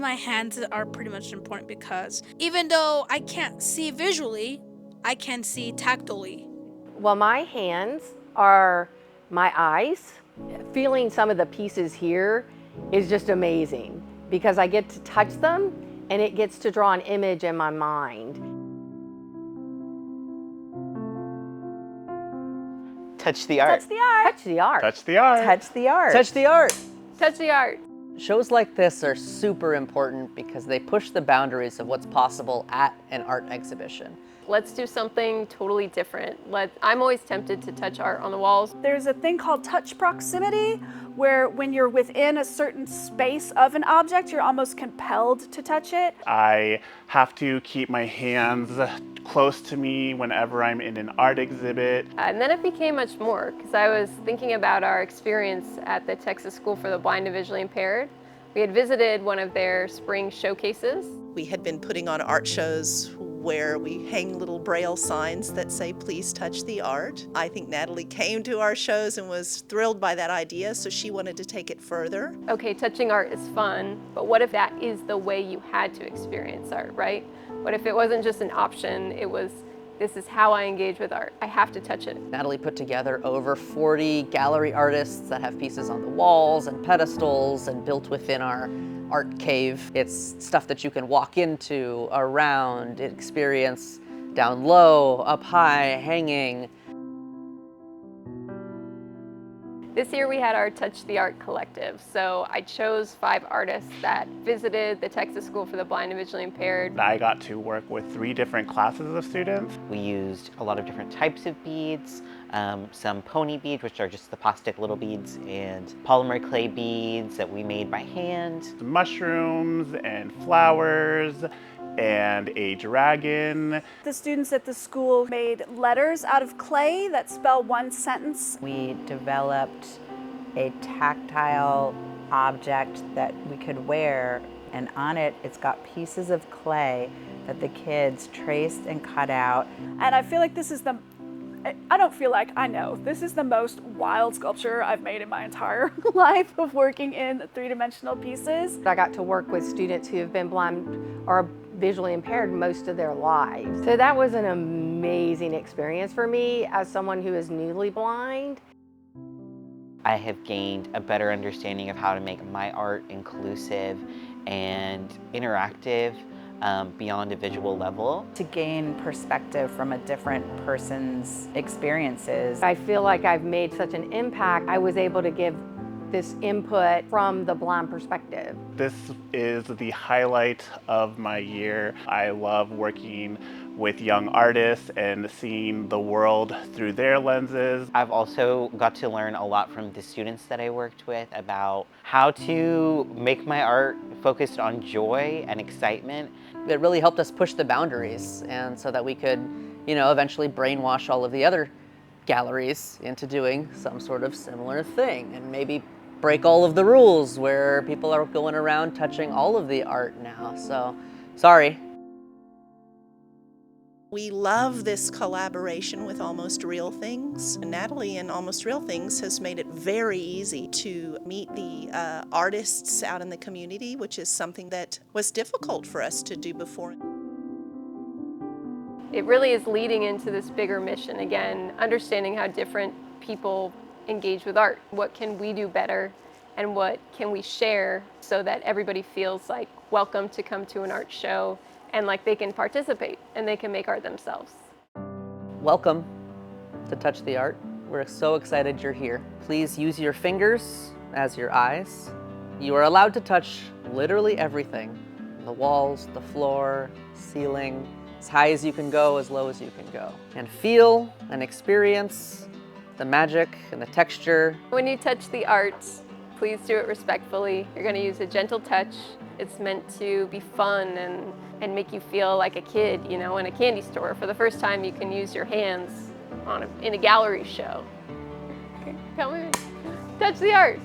My hands are pretty much important because even though I can't see visually, I can see tactily. Well, my hands are my eyes. Feeling some of the pieces here is just amazing because I get to touch them and it gets to draw an image in my mind. Touch the art. Touch the art. Touch the art. Touch the art. Touch the art. Touch the art. Touch the art. Shows like this are super important because they push the boundaries of what's possible at an art exhibition. Let's do something totally different. I'm always tempted to touch art on the walls. There's a thing called touch proximity, where when you're within a certain space of an object, you're almost compelled to touch it. I have to keep my hands close to me whenever I'm in an art exhibit. And then it became much more because I was thinking about our experience at the Texas School for the Blind and Visually Impaired. We had visited one of their spring showcases. We had been putting on art shows where we hang little braille signs that say, please touch the art. I think Natalie came to our shows and was thrilled by that idea, so she wanted to take it further. Okay, touching art is fun, but what if that is the way you had to experience art, right? What if it wasn't just an option, it was, this is how I engage with art. I have to touch it. Natalie put together over 40 gallery artists that have pieces on the walls and pedestals and built within our art cave. It's stuff that you can walk into, around, experience down low, up high, hanging. This year we had our Touch the Art collective. So I chose 5 artists that visited the Texas School for the Blind and Visually Impaired. I got to work with 3 different classes of students. We used a lot of different types of beads, some pony beads, which are just the plastic little beads, and polymer clay beads that we made by hand. Mushrooms and flowers and a dragon. The students at the school made letters out of clay that spell one sentence. We developed a tactile object that we could wear, and on it, it's got pieces of clay that the kids traced and cut out. And I feel like this is I know, this is the most wild sculpture I've made in my entire life of working in 3-dimensional pieces. I got to work with students who have been blind or visually impaired most of their lives. So that was an amazing experience for me as someone who is newly blind. I have gained a better understanding of how to make my art inclusive and interactive beyond a visual level. To gain perspective from a different person's experiences. I feel like I've made such an impact. I was able to give this input from the blind perspective. This is the highlight of my year. I love working with young artists and seeing the world through their lenses. I've also got to learn a lot from the students that I worked with about how to make my art focused on joy and excitement. It really helped us push the boundaries, and so that we could, eventually brainwash all of the other galleries into doing some sort of similar thing, and maybe break all of the rules where people are going around touching all of the art now. So, sorry. We love this collaboration with Almost Real Things. Natalie in Almost Real Things has made it very easy to meet the artists out in the community, which is something that was difficult for us to do before. It really is leading into this bigger mission, again, understanding how different people engage with art. What can we do better, and what can we share so that everybody feels like welcome to come to an art show and like they can participate and they can make art themselves. Welcome to Touch the Art. We're so excited you're here. Please use your fingers as your eyes. You are allowed to touch literally everything. The walls, the floor, ceiling, as high as you can go, as low as you can go. And feel and experience the magic and the texture. When you touch the art, please do it respectfully. You're going to use a gentle touch. It's meant to be fun and make you feel like a kid, in a candy store. For the first time, you can use your hands in a gallery show. Okay, come with me. Touch the art.